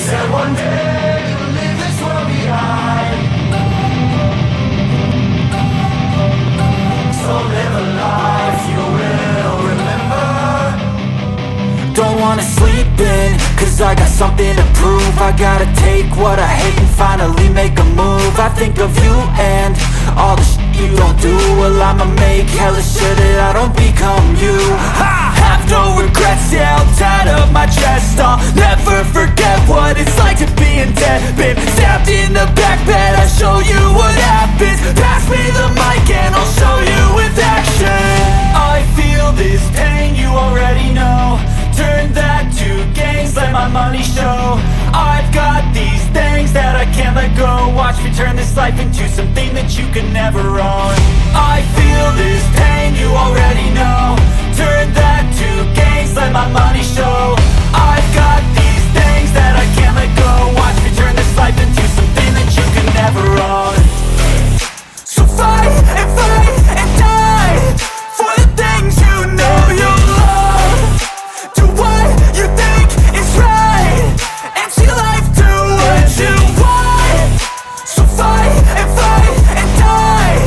Said one day you'll leave this world behind. So live a life you will remember. Don't wanna sleep in, cause I got something to prove. I gotta take what I hate and finally make a move. I think of you and all the shit you don't do. Well, I'ma make hella sure that I don't become you. I have no regrets, yeah, I'll tie up my chest. I'll never forget what it's like to be in debt. Been stabbed in the back bed, I'll show you what happens. Pass me the mic and I'll show you with action. I feel this pain, you already know. Turn that to gains, let my money show. I've got these things that I can't let go. Watch me turn this life into something that you can never own. I feel this pain, you already know. Turn that to gains, let my money show. I've got these things that I can't let go. Watch me turn this life into something that you can never own. So fight and die for the things you know you love. Do what you think is right and see life do what you want. So fight and die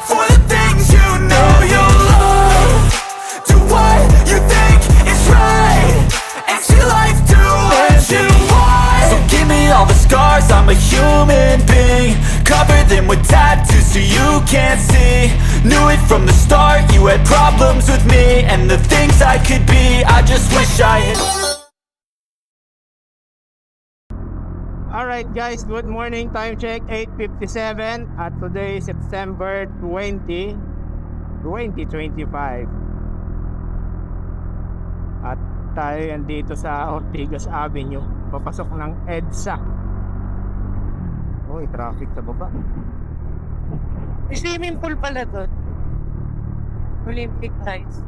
for the things you know you love. Do what you think is right and see life do what you want. So give me all the scars, I'm a human being. Cover them with tattoos so you can't see. Knew it from the start, you had problems with me and the things I could be. I just wish I had. Alright guys, good morning. Time check 8:57 at today September 20, 2025. At tayo andito sa Ortigas Avenue, papasok ng EDSA. Uy, traffic sa baba. May swimming pool pala doon. Olympic size.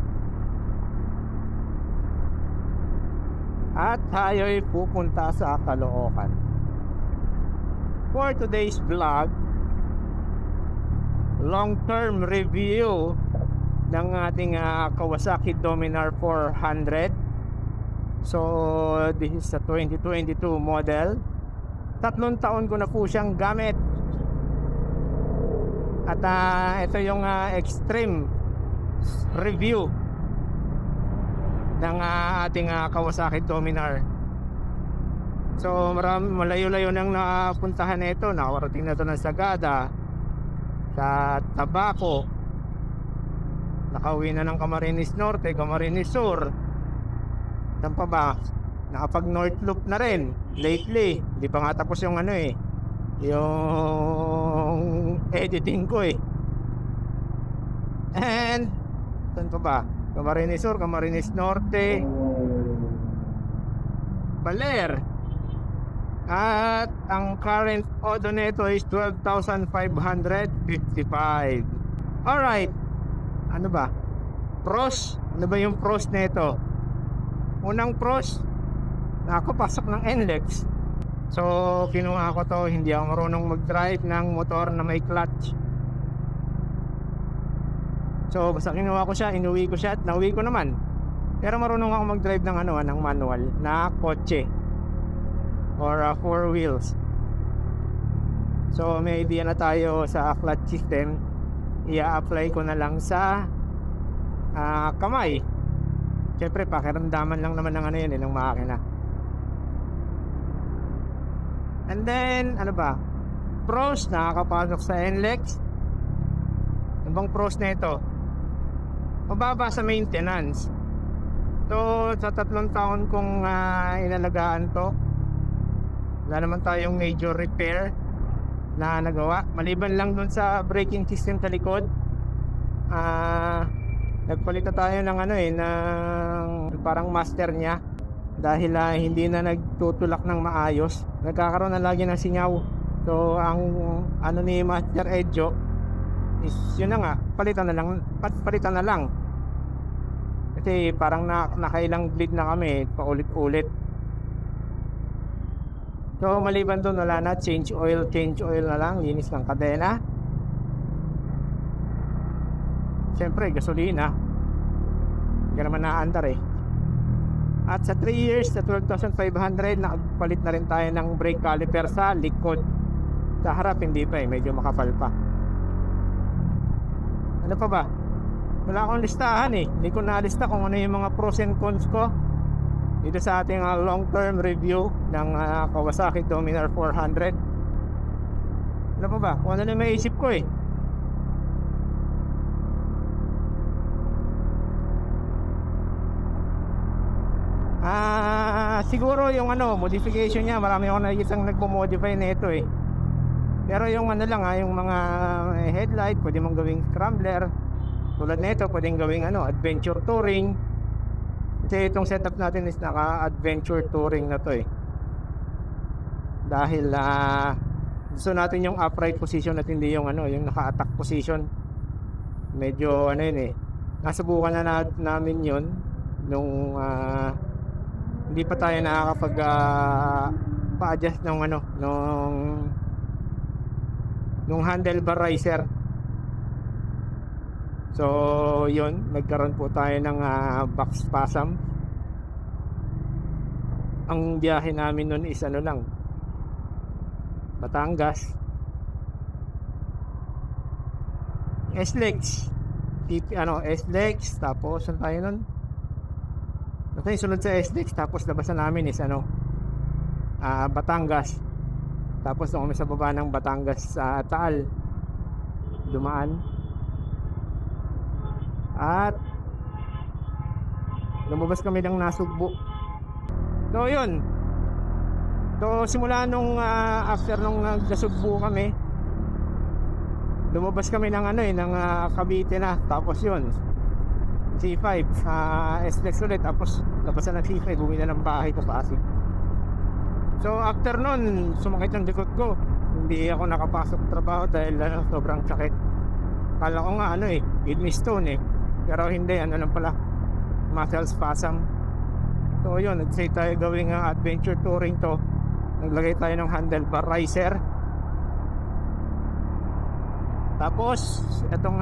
At tayo'y pupunta sa Caloocan. For today's vlog, long-term review ng ating Kawasaki Dominar 400. So, this is a 2022 model. 3 taon ko na po siyang gamit. At ito yung extreme review ng ating Kawasaki Dominar. So malayo-layo nang napuntahan nito. Nakarating na ito ng Sagada, sa Tabaco, nakauwi na ng Camarines Norte, Camarines Sur. Saan pa ba? Nakapag North Loop na rin lately. Hindi pa nga tapos yung yung editing ko eh. And saan pa ba? Camarines Sur, Camarines Norte, Baler. At ang current odo nito is 12,555. Alright. Ano ba? Pros? Ano ba yung pros nito? Unang pros, nakapasok ng NLEX. So kinuha ko to. Hindi ako marunong mag-drive ng motor na may clutch. So basta kinuha ko siya, inuwi ko siya at nauwi ko naman. Pero marunong ako mag-drive ng ng manual na kotse or 4 wheels. So may idea na tayo sa clutch system. I-apply ko na lang sa kamay. Siyempre pakiramdaman lang naman ng yun ng makina. And then ano ba? Pros, nakakapasok sa NLEX. Ano bang pros na ito? Mababa sa maintenance. So sa 3 taon kong inalagaan to, wala naman tayong major repair na nagawa, maliban lang dun sa braking system sa likod. Nagpalit na tayo ng ng parang master niya dahil hindi na nagtutulak ng maayos, nagkakaroon na lagi ng singaw. So ang ni Master Edjo is yun na nga, palitan na lang kasi parang nakailang bleed na kami paulit-ulit. So maliban doon wala na, change oil na lang, linis ng kadena. Siyempre gasolina, hindi ka naman naandar eh. At sa 3 years, sa 12,500, nakapalit na rin tayo ng brake caliper sa likod. Sa harap, hindi pa medyo makapal pa. Ano pa ba? Wala akong listahan Hindi ko nalista kung ano yung mga pros and cons ko dito sa ating long-term review ng Kawasaki Dominar 400. Ano pa ba? Kung ano na may isip ko siguro yung modification niya, marami akong nakikitang nagmo-modify nito Pero yung lang yung mga headlight, pwede mong gawing scrambler. Tulad nito, pwedeng gawing adventure touring. Kasi itong setup natin is naka-adventure touring na to Dahil gusto natin yung upright position at hindi yung yung naka-attack position. Medyo nasubukan na namin yun nung hindi pa tayo nakakapag pa-adjust nung handlebar riser. So yun, nagkaroon po tayo ng back spasm. Ang biyahe namin nun is lang, Batangas, SLEX, SLEX, tapos saan tayo nun? Okay, sunod sa SLEX, tapos labasan namin is Batangas. Tapos nung kami sa baba ng Batangas sa Taal, dumaan at lumabas kami ng Nasugbu. So yun, so simula nung after nung Nasugbu kami, lumabas kami ng ng Cavite na. Tapos yun, C5, SLEX ulit. Tapos labasan ng C5, bumili na ng bahay ko sa Pasig. So after nun, sumakit yung likod ko. Hindi ako nakapasok trabaho dahil sobrang sakit. Kala ko nga kidney stone pero hindi, lang pala, muscle spasm. So yun, nagsay tayo gawing adventure touring to. Naglagay tayo ng handlebar riser. Tapos itong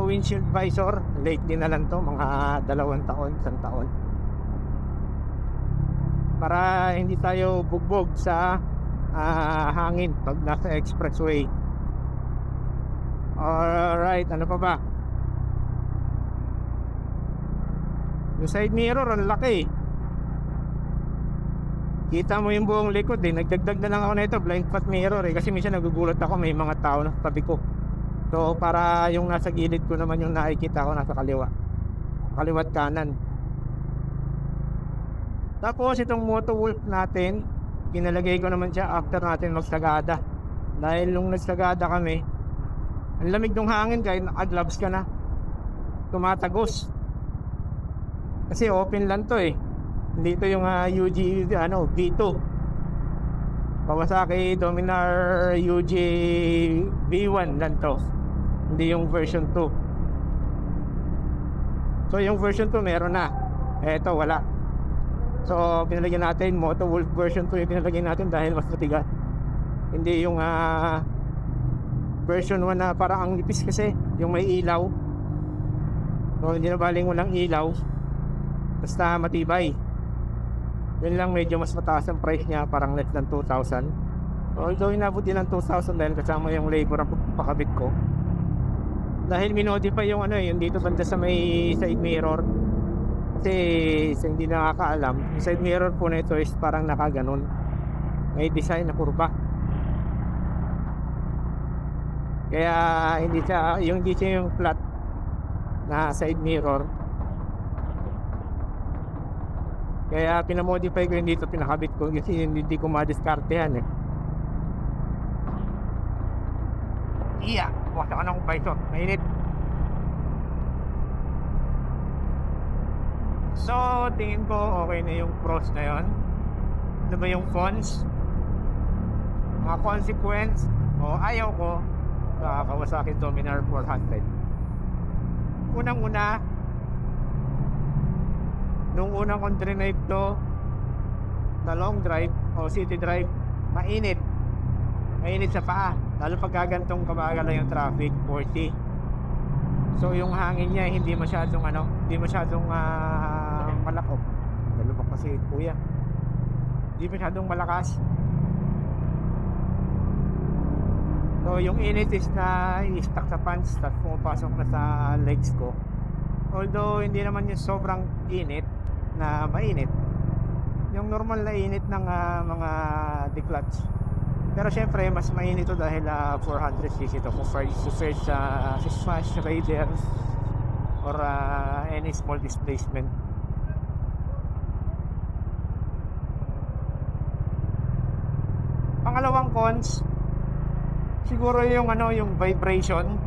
windshield visor, late din na lang to, mga 2 taon, 1 taon, para hindi tayo bugbog sa hangin pag nasa expressway. Alright, ano pa ba? Yung side mirror, ang laki. Kita mo yung buong likod Nagdagdag na lang ako na ito, blind spot mirror kasi minsan nagugulat ako, may mga tao na sa tabi ko. So para yung nasa gilid ko naman yung nakikita ko nasa kaliwat kanan. Tapos itong Moto Wolf natin, kinalagay ko naman siya after natin magsagada. Dahil nung nagsagada kami, ang lamig ng hangin kahit naka-gloves ka na, tumatagos. Kasi open lang to Hindi to yung UG V2. Kawasaki Dominar UG V1 lang to. Hindi yung version 2. So yung version 2 meron na. Eto wala. So pinalagyan natin Moto Wolf version 2 yung pinalagyan natin dahil mas matigas. Hindi yung version 1 na parang ang nipis kasi yung may ilaw. So hindi na baling walang ilaw, basta matibay. Yun lang, medyo mas mataas ang price niya, parang less than 2,000. Although inabot din ng 2,000 dahil kasama yung labor ang pakabit ko. Dahil minodify yung yung dito banda sa may side mirror. Kasi sa hindi nakakaalam, yung side mirror po na ito is parang nakaganon, may design na kurba. Kaya hindi siya yung flat na side mirror. Kaya pinamodify ko yung dito, pinakabit ko kasi hindi ko madiskartehan Iya, wasa ka ng visor, mainit. So tingin ko okay na yung pros na yun. Ano ba yung cons? Mga consequence o ayaw ko sa Kawasaki Dominar 400. Unang-una, nung unang kong drive to na long drive o city drive, mainit sa paa, lalo pag gagantong kabagal lang yung traffic 40. So yung hangin niya hindi masyadong malakop. Nalubak kasi kuya. Hindi masyadong malakas. So yung init is na i-stuck sa pants at pumapasok na sa legs ko. Although hindi naman yung sobrang init na mainit. Yung normal na init ng mga declutch. Pero syempre mas mainit to dahil 400cc to compared to search sa Smash Raider or any small displacement. Pangalawang cons siguro yung yung vibration,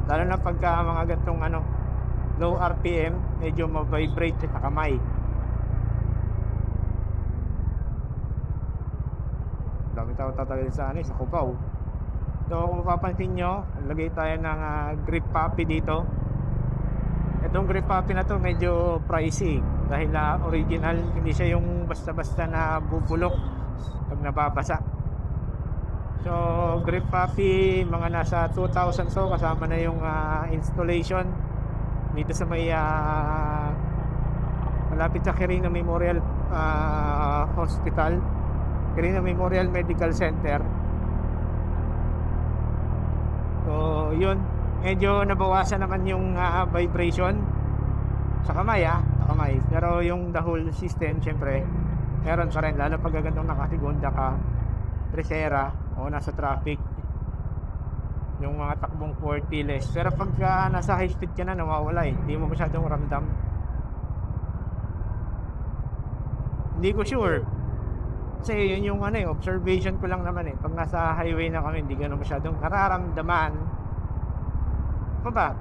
lalo na pagka mga gantong low RPM, medyo ma-vibrate sa kamay. Dami tao tatagal sa sa Cubao. So kung mapapansin nyo, lagay tayo ng grip puppy dito. Itong grip puppy na to medyo pricey dahil original, hindi siya yung basta-basta na bubulok pag nababasa. So grip puppy mga nasa 2,000, so kasama na yung installation dito sa may malapit sa Quirino Memorial Hospital, Quirino Memorial Medical Center. So yun, medyo nabawasan naman yung vibration sa kamay sa kamay, pero yung the whole system syempre meron pa rin, lalo pag gantong nakasigunda ka, presera o nasa traffic, yung mga takbong 40 less. Pero pagka nasa high speed ka na, nawawala hindi mo masyadong ramdam. Hindi ko sure kasi yun yung observation ko lang naman pag nasa highway na kami, hindi gano'n masyadong nararamdaman. Ano ba?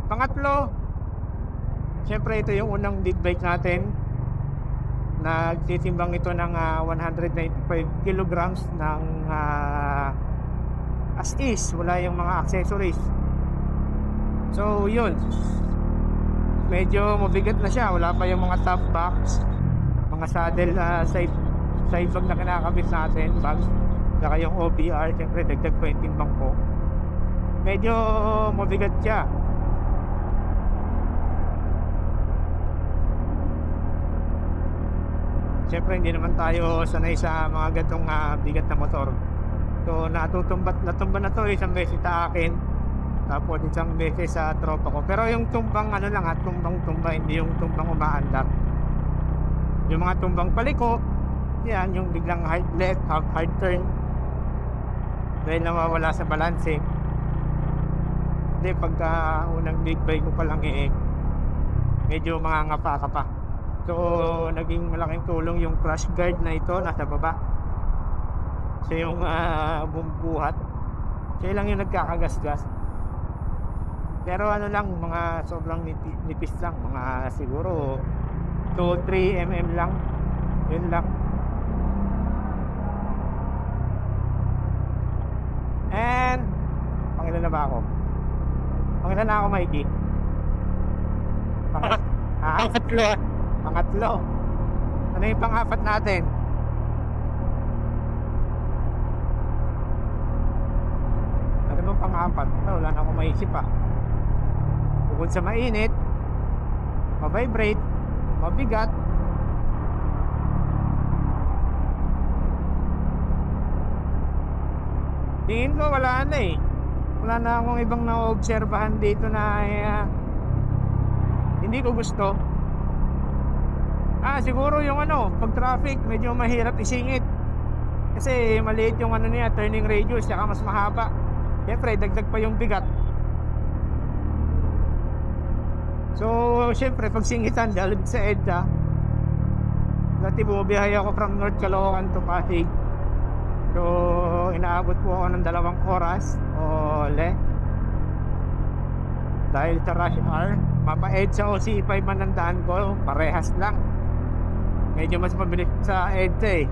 Pangatlo, syempre ito yung unang big bike natin. Nagtitimbang ito ng 195 kilograms ng as is, wala yung mga accessories. So yun, medyo mabigat na siya, wala pa yung mga top box, mga saddle side bag na kinakabit natin, bags, saka yung OBR, syempre dagdag pa yung timbang ko. Medyo mabigat siya. Siyempre hindi naman tayo sanay sa mga gantong bigat na motor. So natumba na to isang beses sa akin, tapos isang beses sa tropa ko. Pero yung tumbang lang tumbang hindi yung tumbang umaandar. Yung mga tumbang paliko, yan yung biglang hard left, hard turn dahil nawawala sa balancing. Hindi, pagka unang big bike ko pa lang medyo mangangapa ka pa. So naging malaking tulong yung crash guard na ito nasa baba. So yung bumbuhat, siya lang yung nagkakagasgas. Pero lang, mga sobrang nipis lang, mga siguro 2-3 mm lang, yun lang. And pangilan na ba ako? Pangilan na ako, Mikey? Pangatlo. Pangatlo. Ano yung pang-apat natin? Ano bang pang-apat? Wala na akong maisip Bukod sa mainit, ma-vibrate, mabigat, tingin ko wala na wala na akong ibang naobserbahan dito na hindi ko gusto. Siguro yung pag traffic medyo mahirap isingit kasi maliit yung niya, turning radius, saka mas mahaba. Siyempre dagdag pa yung bigat. So siyempre pag singitan dahil sa EDSA, dati bumabiyahe ako from North Caloocan to Pasig. So inaabot po ako ng 2 oras dahil sa rush hour. Mapa EDSA o C5 man ang daan ko, parehas lang. Medyo mas mabilis sa EDSA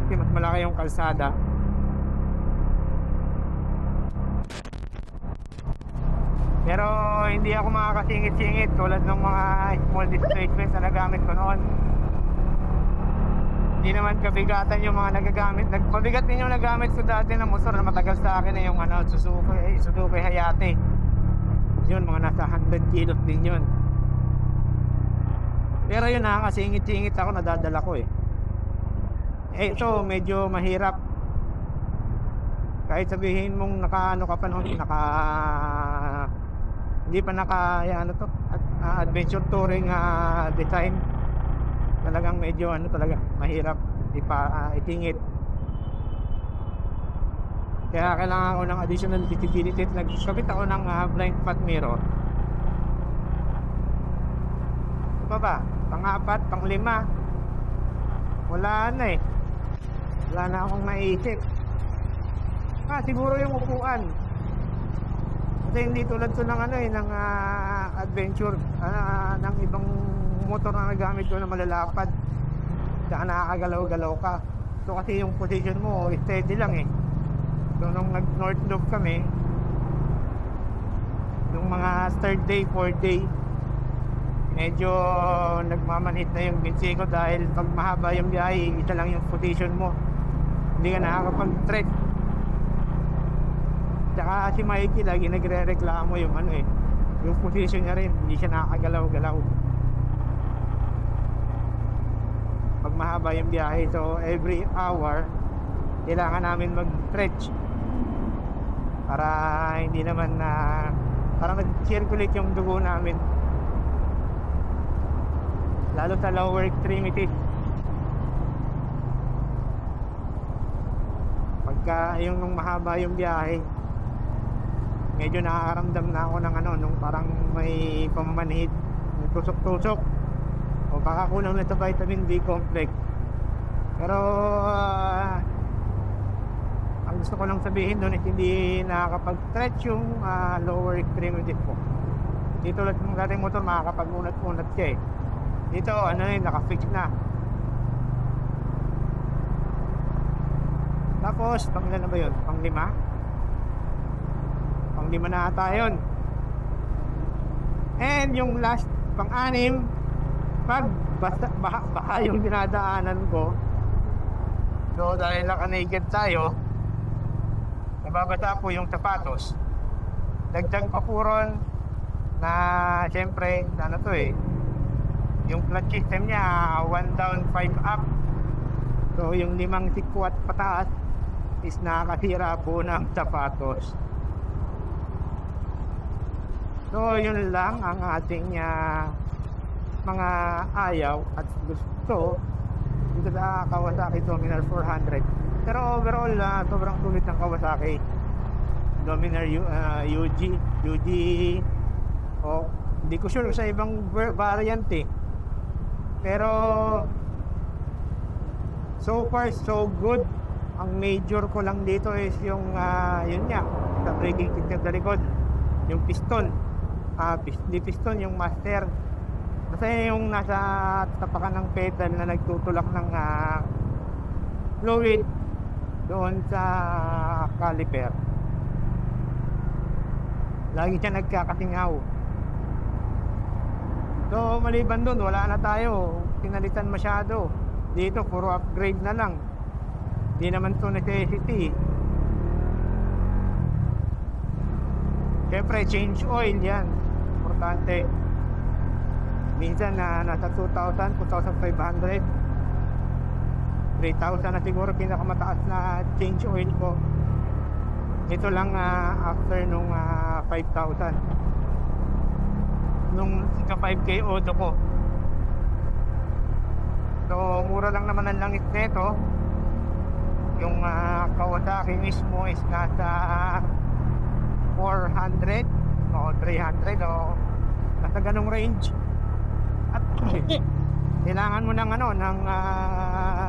kasi mas malaki yung kalsada. Pero hindi ako makakasingit-singit tulad ng mga small displacement na nagamit ko noon. Hindi naman kabigatan yung mga nagagamit. Nagpabigat din yung nagamit ko dati na motor na matagal sa akin yung Suzuki Hayate. Yun, mga nasa 100 kilos din yun. Pero yun, nakakasingit-singit ako, nadadala ko eh. Eh ito, medyo mahirap. Kahit sabihin mong naka ano ka pa noon, hindi pa ano to, adventure touring design. Talagang medyo ano talaga, mahirap itingit. Kaya kailangan ko ng additional visibility at nagkabit ako ng blind spot mirror. Ano ba? Pang-4, pang-5. Wala na eh. Wala na akong naisip. Siguro yung upuan. Kasi hindi tulad to ng ano eh, ng adventure, ng ibang motor na nagamit ko na malalapad. Saka nakakagalaw-galaw ka. So kasi yung position mo, steady lang eh. So nung nag-north loop kami, yung mga third day, fourth day, medyo nagmamanhid na yung binsi ko dahil pag mahaba yung biyahe, isa lang yung position mo. Hindi ka nakakapag-tread. Tsaka si Mikey lagi nagre-reklamo yung ano eh, yung position niya rin, hindi siya nakakagalaw-galaw. Pag mahaba yung biyahe, so every hour, kailangan namin mag-stretch. Para hindi naman para mag-circulate yung dugo namin. Lalo sa lower extremity. Pagka yung nung mahaba yung biyahe, medyo nakakaramdam na ako ng ano, nung parang may pamamanhid, may tusok-tusok, o baka kulang na sa vitamin B complex. Pero ang gusto ko lang sabihin doon is hindi nakakapag-stretch yung lower extremity po. Dito tulad ng dating motor, makakapag-unat-unat siya eh. Dito ano yun, nakafix na. Tapos pangilan na ba yun? Pang-5? Pang-5 na ata yun. And yung last, pang-6, pag baha yung dinadaanan ko, so dahil naka-naked tayo, nababasa po yung sapatos. Dagdag pa po ron na syempre, ano to eh, yung clutch system niya 1 down 5 up. So yung 5 sikwat pataas is nakakasira po ng sapatos. So yun lang ang ating mga ayaw at gusto dito sa Kawasaki Dominar 400. Pero overall sobrang sulit ng Kawasaki Dominar UG hindi ko sure sa ibang variant eh. Pero so far so good. Ang major ko lang dito is yung yun nga, sa braking system sa likod, yung piston, hindi piston, yung master. Kasi yung nasa tapakan ng pedal na nagtutulak ng fluid doon sa caliper, lagi siya nagkakasingaw. So maliban doon, wala na tayo pinalitan masyado. Dito puro upgrade na lang, hindi naman to necessity. Siyempre change oil yan, importante. Minsan nasa 2,000, 2,500, 3,000 na siguro pinakamataas na change oil ko. Ito lang after nung 5,000 nung 5K auto ko. So mura lang naman ang langit nito. Yung Kawasaki mismo is nasa 400 o 300 o nasa ganong range. At kailangan mo ng ng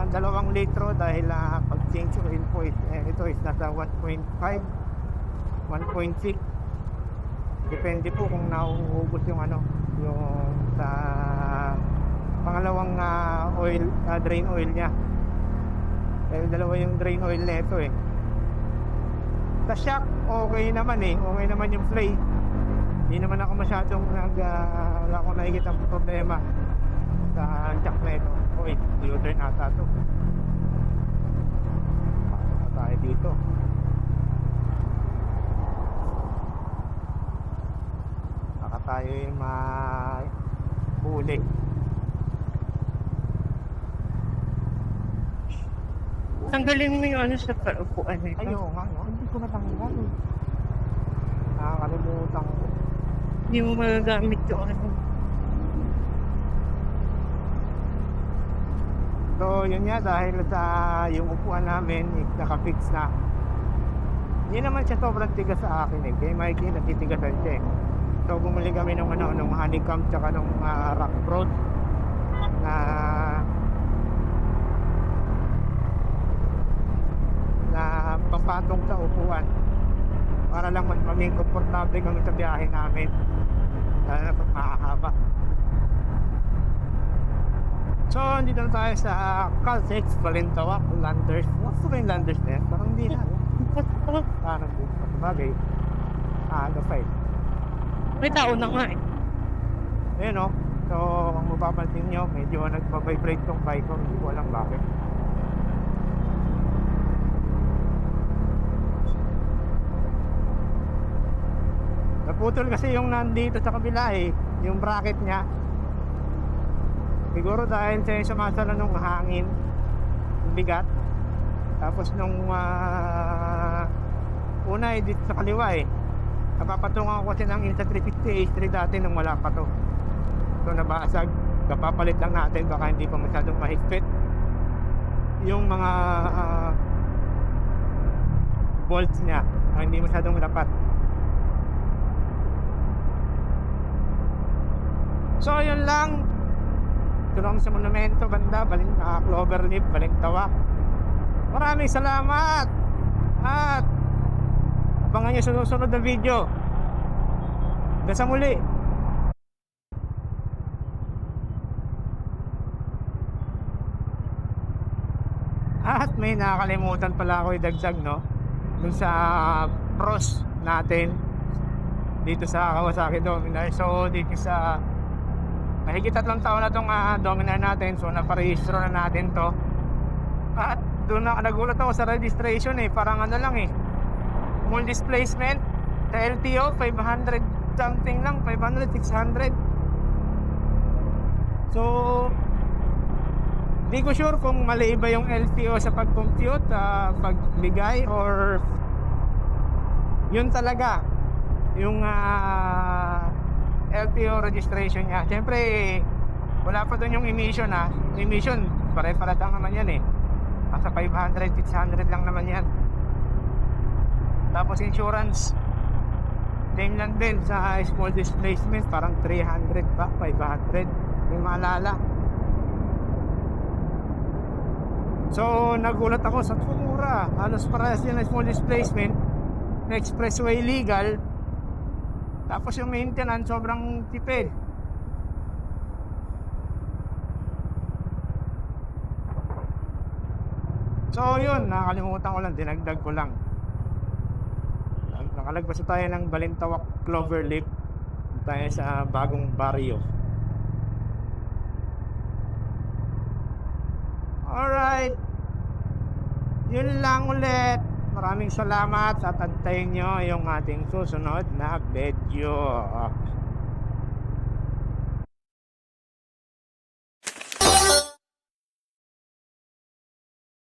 2 litro dahil pag change oil po is, ito is nasa 1.5 1.6, depende po kung nauubos yung yung sa pangalawang oil, drain oil nya. Dahil dalawa yung drain oil nito eh. Sa shock okay naman eh, okay naman yung play. Hindi naman ako masyadong wala akong nakikita ang problema sa shock na ito. Okay, U-turn ata ito. Pakita tayo dito. Baka tayo yung mahuli. Tanggalin mo yung ano sa upuan nito. Ayaw nga, no? Hindi ko natanggal. Nakakalimutan ko. Hindi mo magagamit yung ano. So, yun nga, dahil sa yung upuan namin, nakafix na. Hindi naman siya sobrang tigas sa akin eh. Kaya Mikey, natitigasan siya eh. So, bumili kami nung honeycomb tsaka nung rock prod na papatong sa upuan para lang maging komportable kami sa biyahe namin lalo na pag mahahaba. So, dito na tayo sa Caltex, Balintawak, Landers. What's ba yung Landers na yan? Parang hindi na. Parang bukas. Bagay. Pa eh. May tao na nga eh. Ayun o. So, kung mapapansin nyo, medyo nagpa-vibrate tong bike ko. Hindi ko alam bakit. Naputol kasi yung nandito sa kabila eh. Yung bracket niya. Siguro dahil sa sumasalo nung hangin. Yung bigat. Tapos nung una eh, dito sa kaliwa eh. Napapatungan ko kasi ng Insta350 H3 dati nung wala pa to. So nabasag. Kapapalit lang natin baka hindi pa masyadong mahigpit yung mga bolts niya. Hindi masyadong rapat. So yun lang. Ito lang sa monumento banda Cloverleaf, Balintawak. Maraming salamat. At abangan nyo sunod-sunod na video. Hanggang sa muli. At may nakakalimutan pala ako idagdag, no? Dun sa pros natin dito sa Kawasaki Dominar. So dito sa mahigit 3 taon na itong Dominar natin. So naparehistro na natin to. At doon na nagulat ako sa registration eh. Parang ano lang eh, full displacement sa LTO 500 something lang, 500, 600. So hindi ko sure kung mali ba yung LTO sa pag-compute, pagbigay, or yun talaga yung LTO registration niya. Siyempre wala pa doon yung emission emission pare-pares lang naman yan eh. Nasa 500, 600 lang naman yan. Tapos insurance same lang din sa small displacement, parang 300 pa, 500 may maalala. So nagulat ako sa mura. Halos parehas din na small displacement na expressway legal. Tapos yung maintenance sobrang tipid. So yun, nakakalimutan ko lang, dinagdag ko lang. Nakalagpas tayo ng Balintawak Cloverleaf. Tayo sa bagong barrio. Alright, yun lang ulit. Maraming salamat at antayin nyo yung ating susunod na video.